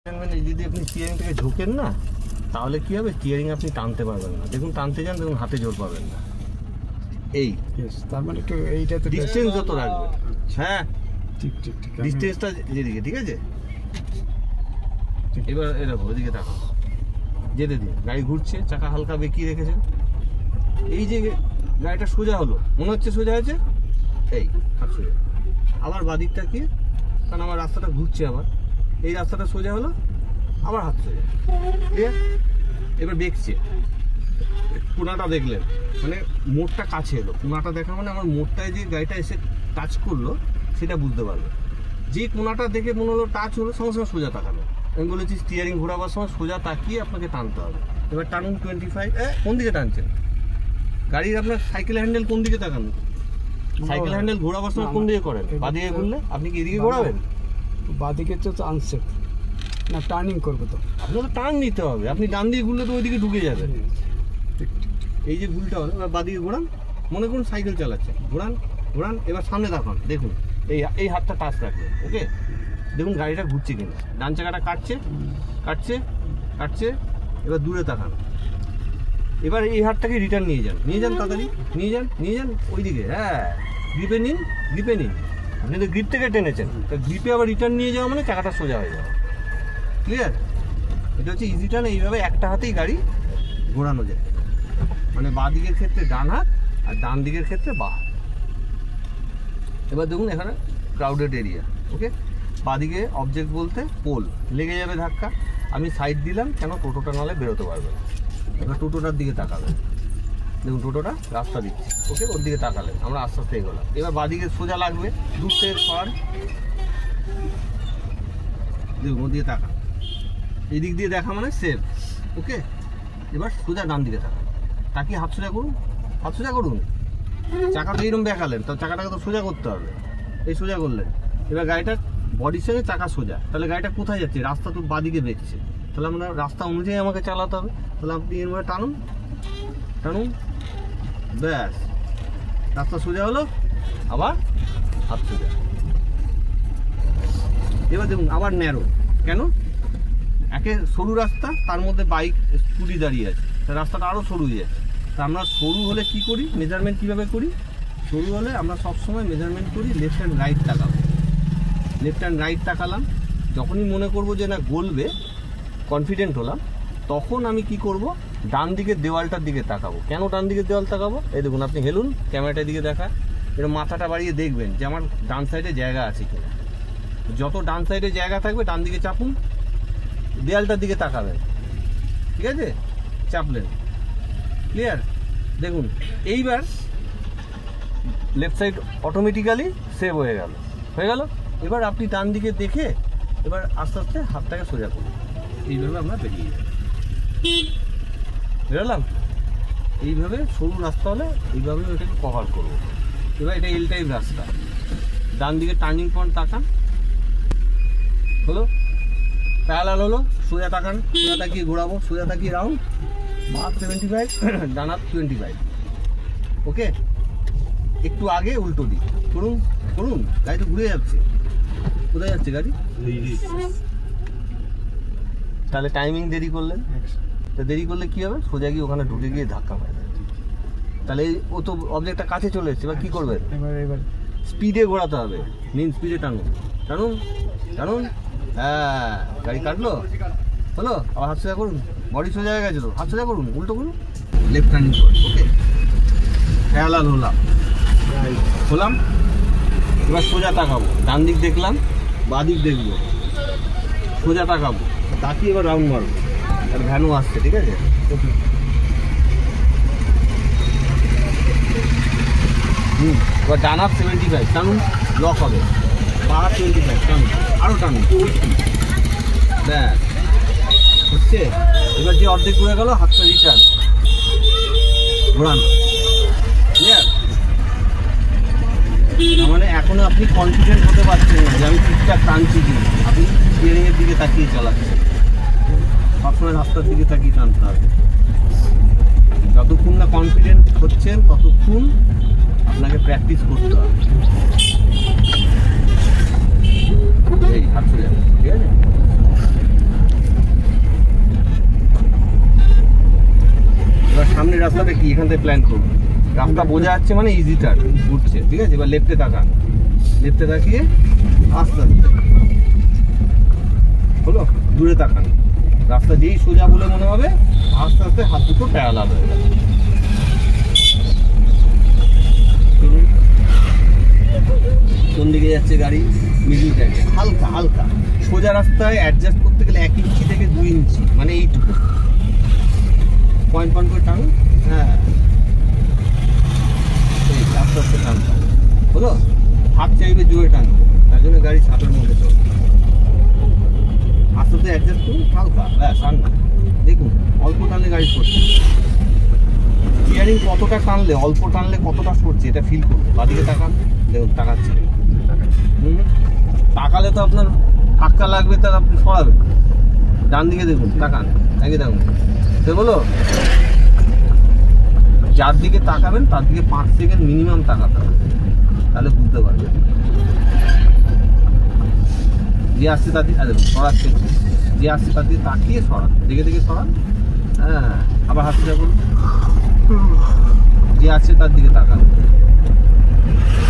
যদি আপনি স্টিয়ারিং থেকে ঝোঁকেন না তাহলে কি হবে, স্টিয়ারিং আপনি টানতে পারবেন না। দেখুন টানতে যান, দেখুন হাতে জোর পাবেন না। এই তার মানে একটু এইটাতে ডিস্টেন্স যত রাখবেন। হ্যাঁ ঠিক ঠিক ঠিক, ডিস্টেন্সটা যেদিকে, ঠিক আছে। এবার এরকম ওইদিকে তাকান, যেতে দিন। গাড়ি ঘুরছে, চাকা হালকা বেঁকিয়ে রেখেছেন। এই যে গাড়িটা সোজা হলো, মনে হচ্ছে সোজা আছে, এই হাত সোজা। আবার বাদিকটা কি, কারণ আমার রাস্তাটা ঘুরছে, আবার এই রাস্তাটা সোজা হলো, আবার হাত সোজা। ঠিক আছে, এবার বেঁকছে, কোনাটা দেখলেন, মানে মোড়টা কাছে এলো। কোনাটা দেখা মানে আমার মোড়টায় যে গাড়িটা এসে টাচ করলো সেটা বুঝতে পারবে। যে কোনাটা দেখে মনে হলো টাচ হলো, সঙ্গে সঙ্গে সোজা তাকালো। আমি বলেছি স্টিয়ারিং ঘোরাবার সময় সোজা তাকিয়ে আপনাকে টানতে হবে। এবার টানুন 25। কোন দিকে টানছেন গাড়ির? আপনার সাইকেল হ্যান্ডেল কোন দিকে তাকান? সাইকেল হ্যান্ডেল ঘোরাবার সময় কোন দিকে করেন? বাদিকে ঘুরলে আপনি কি এদিকে ঘোরাবেন? বাদিকে তো আনসেফ না, টার্নিং করবো তো আপনার তো টার্ন নিতে হবে। আপনি ডান দিকে ঘুরলে তো ওইদিকে ঢুকে যাবেন। ঠিক ঠিক। এই যে ভুলটা হলো, এবার বাদিকে ঘোরান, মনে করুন সাইকেল চালাচ্ছেন, ঘোরান ঘোরান। এবার সামনে তাকান, দেখুন এই হাতটা টাচ রাখবেন। ওকে, দেখুন গাড়িটা ঘুরছে কিনা। ডান চাকাটা কাটছে কাটছে কাটছে, এবার দূরে তাকান। এবার এই হাতটাকে রিটার্ন নিয়ে যান, নিয়ে যান তাড়াতাড়ি, নিয়ে যান নিয়ে যান ওইদিকে। হ্যাঁ, গ্রিপে নিন, গ্রিপে নিন। আপনি তো গ্রিপ থেকে টেনেছেন, তো গ্রিপে আবার রিটার্ন নিয়ে যাওয়া মানে চাকাটা সোজা হয়ে যাবে। ক্লিয়ার? এটা হচ্ছে ইজি টার্ন। এইভাবে একটা হাতেই গাড়ি ঘোরানো যায়, মানে বাঁ দিকের ক্ষেত্রে ডান হাত আর ডান দিকের ক্ষেত্রে বাঁ হাত। এবার দেখুন এখানে ক্রাউডেড এরিয়া। ওকে, বাঁ দিকে অবজেক্ট বলতে পোল, লেগে যাবে ধাক্কা। আমি সাইড দিলাম কেন, টোটোটা নাহলে বেরোতে পারবে না। এবার টোটোটার দিকে তাকাবেন, দেখুন টোটোটা রাস্তা দিচ্ছে। ওকে, ওর দিকে তাকালেন, আমরা আস্তে আস্তে এগোলাম। এবার বাঁ দিকে সোজা লাগবে, দূর থেকে সর, দেখুন ওর দিকে তাকান। এই দিক দিয়ে দেখা মানে সেফ। ওকে, এবার সোজা ডান দিকে তাকান, তাকিয়ে হাত সোজা করুন, হাত সোজা করুন। চাকাটা এইরকম দেখালেন, তো চাকাটাকে তো সোজা করতে হবে। এই সোজা করলেন, এবার গাড়িটা বডির সঙ্গে চাকা সোজা। তাহলে গাড়িটা কোথায় যাচ্ছে? রাস্তা তো বাদিকে বেঁকছে, তাহলে আমরা রাস্তা অনুযায়ী আমাকে চালাতে হবে। তাহলে আপনি এর মধ্যে টানুন টানুন, ব্যাস রাস্তা সোজা হলো, আবার হাত সোজা। এবার দেখুন আবার ন্যারো, কেন? একে সরু রাস্তা, তার মধ্যে বাইক স্কুটি দাঁড়িয়ে আছে, রাস্তাটা আরও সরু হয়ে যাচ্ছে। তা আমরা সরু হলে কি করি, মেজারমেন্ট কীভাবে করি? সরু হলে আমরা সবসময় মেজারমেন্ট করি লেফট অ্যান্ড রাইট তাকাবো। লেফট অ্যান্ড রাইট তাকালাম, যখনই মনে করব যে না গলবে, কনফিডেন্ট হলাম, তখন আমি কি করব, ডান দিকের দেওয়ালটার দিকে তাকাবো। কেন ডান দিকের দেওয়াল তাকাবো? এই দেখুন, আপনি হেলুন, ক্যামেরাটার দিকে দেখা, এটা মাথাটা বাড়িয়ে দেখবেন যে আমার ডান সাইডে জায়গা আছে কিনা। যত ডান সাইডে জায়গা থাকবে ডান দিকে চাপুন, দেওয়ালটার দিকে তাকাবেন। ঠিক আছে, চাপলেন, ক্লিয়ার? দেখুন এইবার লেফট সাইড অটোমেটিক্যালি সেভ হয়ে গেল, হয়ে গেল। এবার আপনি ডান দিকে দেখে এবার আস্তে আস্তে হাতটাকে সোজা করুন। এইভাবে আমরা বেরিয়ে যাই, বেরোলাম। এইভাবে সরু রাস্তা হলে এইভাবে ওইটাকে কভার করবো। এবার এটা এল টাইপ রাস্তা, ডান দিকে টার্নিং পয়েন্ট তাকান, হলো প্যারালাল হলো, সোজা তাকান, সোজা তাকিয়ে ঘোরাবো, সোজা তাকিয়ে রাউন্ড, বাঁ 75, ডান হাত 25। ওকে, একটু আগে উল্টো দিক করুন করুন, গাড়ি তো ঘুরে যাচ্ছে। কোথায় যাচ্ছে গাড়ি? তাহলে টাইমিং দেরি করলেন, তো দেরি করলে কি হবে, সোজা গিয়ে ওখানে ঢুকে গিয়ে ধাক্কা পায়। তাহলে ও তো অবজেক্টটা কাছে চলে এসছে, এবার কী করবেন? এবার স্পিডে ঘোরাতে হবে, মেন স্পিডে টানুন টানুন টানুন। হ্যাঁ, গাড়ি কাটলো, হলো, আবার হাত সোজা করুন, বডি সোজা হয়ে গেছে তো, হাত সোজা করুন, উল্টো করুন, লেফট টার্নিং করুন। ওকে, প্যারালাল হলাম, হলাম। এবার সোজা তাকাবো, ডান দিক দেখলাম, বাঁ দিক দেখবো, সোজা তাকাবো, তাকিয়ে এবার রাউন্ড মারবো। আর ভ্যানও আসছে, ঠিক আছে। ওকে, এবার ডান হাত 75 টানুন, লক হবে, বাঁ 25 টানুন, আরও টানুন, ব্যাস হচ্ছে। এবার যে অর্ধেক ঘুরে গেল, হাতটা রিটার্ন, ঘোরানো, ক্লিয়ার? মানে এখনো আপনি কনফিডেন্ট হতে পারছেন না যে আমি ঠিকঠাক টানছি কিনা। আপনি স্টিয়ারিংয়ের দিকে তাকিয়ে চালাচ্ছেন, সবসময় রাস্তার দিকে তাকিয়ে টানতে হবে। যতক্ষণ না কনফিডেন্ট হচ্ছেন ততক্ষণ আপনাকে প্র্যাকটিস করতে হবে। এই হাত সোজা, ঠিক আছে। রাস্তাটা কি এখান থেকে প্ল্যান করুন। রাস্তা বোঝা যাচ্ছে মানে ইজি টার্ন ঘুরছে, ঠিক আছে। এবার লেফটে তাকান, লেফটে তাকিয়ে আস্তে আস্তে হলো, দূরে তাকান। রাস্তা যেই সোজা বলে মনে হবে আস্তে আস্তে হাত দুটো প্যারালাল হয়ে গেল। কোন দিকে যাচ্ছে গাড়ি? মিডিল ট্র্যাকে, হালকা হালকা। সোজা রাস্তায় অ্যাডজাস্ট করতে গেলে 1 ইঞ্চি থেকে 2 ইঞ্চি, মানে এইটুকু পয়েন্ট করে টানুন। হ্যাঁ, আস্তে আস্তে টানতে হলো। হাত চাইবে জোরে টানবে, তার জন্য গাড়ি ছাপের মধ্যে চলবে। আস্তে আস্তে অ্যাডজাস্ট করুন, হালকা। ব্যাস, টানবেন। দেখুন অল্প টানলে গাড়ি সরছে। স্টিয়ারিং কতটা টানলে, অল্প টানলে কতটা সরছে এটা ফিল করুন। বাদিকে তাকান, দেখুন তাকাচ্ছে। তাকালে তো আপনার ধাক্কা লাগবে, তার আপনি সরাবেন। ডান দিকে দেখুন, তাকান, আগে দেখুন। সে বলো যার দিকে তাকাবেন তার দিকে 5 সেকেন্ড মিনিমাম তাকাতে হবে, তাহলে বুঝতে পারবেন। যে আসছে তার দিকে সরাচ্ছে, যে আসছে তার দিকে তাকিয়ে সরান, দেখে দেখে সরান। হ্যাঁ, আবার হাত সোজা করুন। যে আসছে তার দিকে তাকান।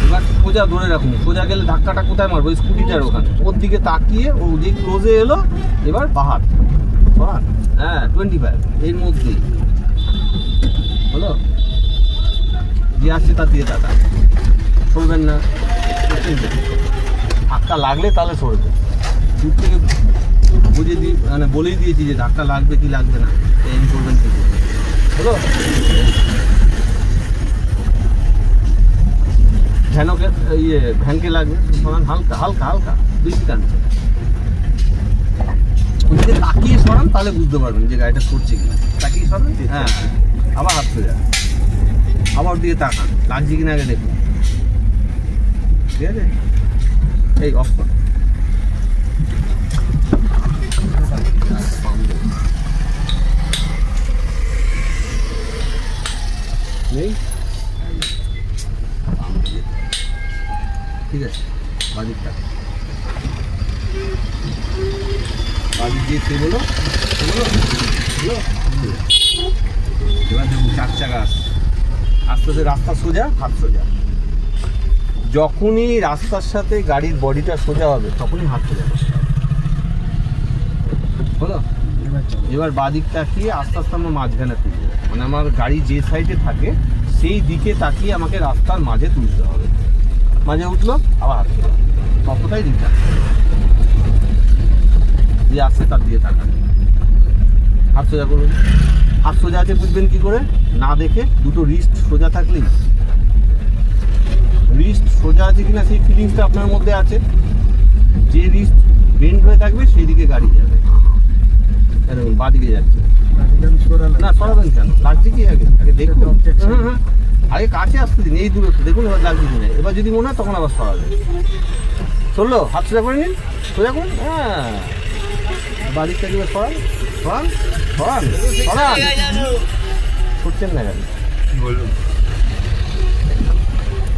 এবার সোজা ধরে রাখুন। সোজা গেলে ধাক্কাটা কোথায় মারবো? স্কুটিটার ওখানে, ওর দিকে তাকিয়ে ও যে ক্লোজে এলো এবার বাহাত সরান। হ্যাঁ, 25 এর মধ্যেই হলো। যে আসছে তার দিকে তাকান, সরবেন না। ধাক্কা লাগলে তাহলে সরবে। দূর থেকে বুঝে দিয়ে মানে বলেই দিয়েছি যে ধাক্কা লাগবে কি লাগবে না, এম করবেন কি হলো। ভ্যানকে লাগবে সরান, হালকা হালকা হালকা, বেশি টানছে। ওদিকে তাকিয়ে সরান, তাহলে বুঝতে পারবেন যে গাড়িটা সরছে কিনা। তাকিয়ে সরান। হ্যাঁ, আবার হাত সোজা, আবার ওদিকে তাকান, লাগছে কিনা আগে দেখুন। ঠিক আছে, এই অফ কর। নেই, ঠিক আছে। বাদিকটা বাদিক দিয়ে সে বলো এবার দেখুন 4 চাকা আসছে, আস্তে আস্তে রাস্তা সোজা, হাত সোজা। যখনই রাস্তার সাথে গাড়ির বডিটা সোজা হবে তখনই হাত সোজা হলো। এবার বাদিক তাকিয়ে আস্তে আস্তে আমার মাঝখানে তুলবে, মানে আমার গাড়ি যে সাইডে থাকে সেই দিকে তাকিয়ে আমাকে রাস্তার মাঝে তুলতে হবে। মাঝে উঠলো, আবার হাত সোজা, ততটাই দিকটা যে আসছে তার দিয়ে তাকান। হাত সোজা করুন। হাত সোজা আছে বুঝবেন কি করে? না দেখে দুটো রিস্ট সোজা থাকলেই, রিস্ট সোজা আছে কিনা সেই ফিলিংসটা আপনার মধ্যে আছে। যে রিস্ট বেন্ড হয়ে থাকবে সেই দিকে গাড়ি যাবে। দেখুন বাঁ দিকে যাচ্ছে না, সরাবেন কেন? লাগছে কি আগে আগে দেখুন। হ্যাঁ, আগে কাছে আসতে দিন, এই দূরত্ব দেখুন এবার লাগছে কিনা। এবার যদি মনে হয় তখন আবার সরাবেন। চললো, হাত সোজা করে নিন, সোজা করুন। হ্যাঁ, বাড়িটা এবার সরান সরান সরান সরান। করছেন না গাড়ি, বলুন।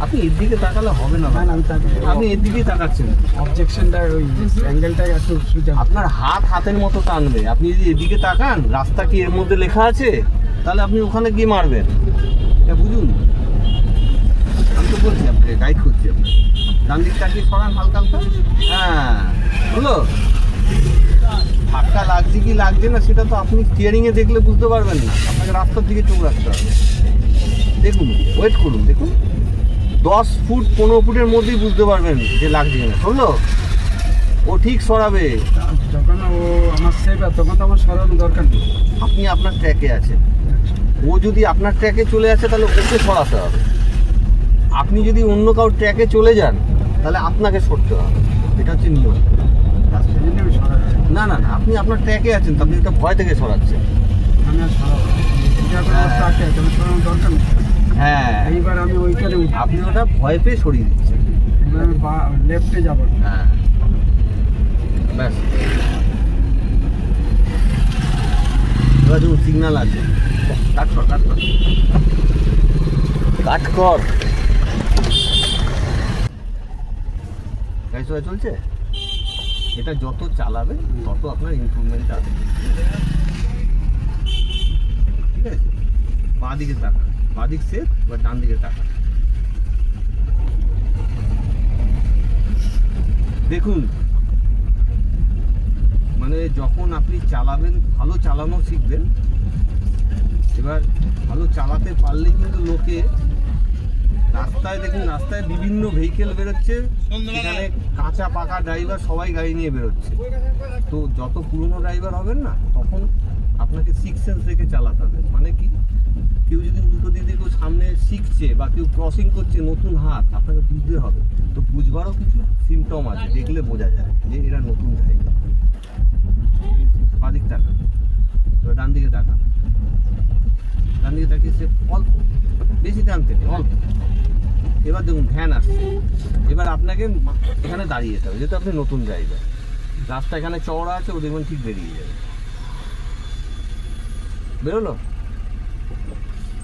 আপনি এর দিকে তাকালে হবে না, আপনি এর দিকেই তাকাচ্ছেন। অবজেকশনটা ওই অ্যাঙ্গেলটা একটু সোজা। আপনার হাত হাতের মতো টানবে। আপনি যদি এদিকে তাকান, রাস্তা কি এর মধ্যে লেখা আছে, তাহলে আপনি ওখানে গিয়ে মারবেন। এটা বুঝুন, আমি তো বলছি আপনাকে, গাইড করছি আপনাকে। ডান দিক তাকিয়ে সরান হালকা হালকা। হ্যাঁ, হলো। ধাক্কা লাগছে কি লাগছে না সেটা তো আপনি স্টিয়ারিংয়ে দেখলে বুঝতে পারবেন না, আপনাকে রাস্তার দিকে চোখ রাখতে হবে। দেখুন, ওয়েট করুন, দেখুন 10 ফুট 15 ফুটের মধ্যেই বুঝতে পারবেন যে লাগছে কিনা। শুনলো, ও ঠিক সরাবে। যখন ও আমার সেফ, তখন তো আমার সরানো দরকার নেই। আপনি আপনার ট্র্যাকে আছেন, ও যদি আপনার ট্র্যাকে চলে আসে তাহলে ওকে সরাতে হবে। আপনি যদি অন্য কারোর ট্র্যাকে চলে যান তাহলে আপনাকে সরতে হবে। এটা হচ্ছে নিয়ম। না না না, আপনি আপনার ট্র্যাকে আছেন, তো আপনি একটা ভয় থেকে সরাচ্ছেন। হ্যাঁ, এইবার আমি ওইখানে আপনি ওটা ভয় পেয়ে সরিয়ে দিচ্ছেন। এবার আমি লেফটে যাবো। হ্যাঁ, ব্যাস। এবার দেখুন সিগন্যাল আছে, কাট কর কাট কর কাট কর। গাড়ি সোজা চলছে। এটা যত চালাবে তত আপনার ইমপ্রুভমেন্ট আসবে। ঠিক আছে। বাঁ দিকে তাকান, বাঁ দিক সেফ, এবার ডান দিকে তাকান। দেখুন মানে যখন আপনি চালাবেন, ভালো চালানো শিখবেন, এবার ভালো চালাতে পারলেই কিন্তু লোকে রাস্তায়, দেখুন রাস্তায় বিভিন্ন ভেহিকেল বেরোচ্ছে, সেখানে কাঁচা পাকা ড্রাইভার সবাই গাড়ি নিয়ে বেরোচ্ছে। তো যত পুরনো ড্রাইভার হবেন না, তখন আপনাকে সিক্স সেন্স রেখে চালাতে হবে। মানে কি, কেউ যদি উল্টো দিকে কেউ সামনে শিখছে বা কেউ ক্রসিং করছে, নতুন হাত, আপনাকে বুঝতে হবে। তো বুঝবারও কিছু সিমটম আছে, দেখলে বোঝা যায় যে এরা নতুন ড্রাইভার। বাঁ দিক তাকান, এবার ডান দিকে তাকান, ডান দিকে তাকিয়ে সে অল্প, বেশি টানতে নেই, অল্প। এবার দেখুন ভ্যান আসছে, এবার আপনাকে এখানে দাঁড়িয়ে যেতে হবে, যেহেতু আপনি নতুন ড্রাইভার। রাস্তা এখানে চওড়া আছে, ও দেখবেন ঠিক বেরিয়ে যাবে। বেরোলো,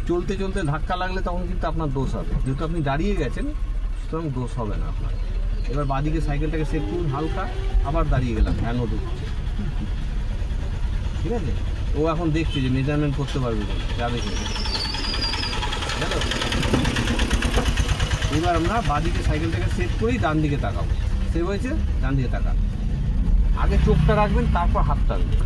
চলতে চলতে ধাক্কা লাগলে তখন কিন্তু আপনার দোষ হবে, যেহেতু আপনি দাঁড়িয়ে গেছেন, সুতরাং দোষ হবে না আপনার। এবার বাঁদিকে সাইকেলটাকে সেট করুন হালকা, আবার দাঁড়িয়ে গেলাম, ভ্যানও ঢুকছে, ঠিক আছে। ও এখন দেখছে যে মেজারমেন্ট করতে পারবে কিনা, যাবে কিনা। এবার আমরা বাঁদিকে সাইকেলটাকে সেট করেই ডান দিকে তাকাবো। সেভ হয়েছে, ডান দিকে তাকান। আগে চোখটা রাখবেন, তারপর হাতটা রাখবেন।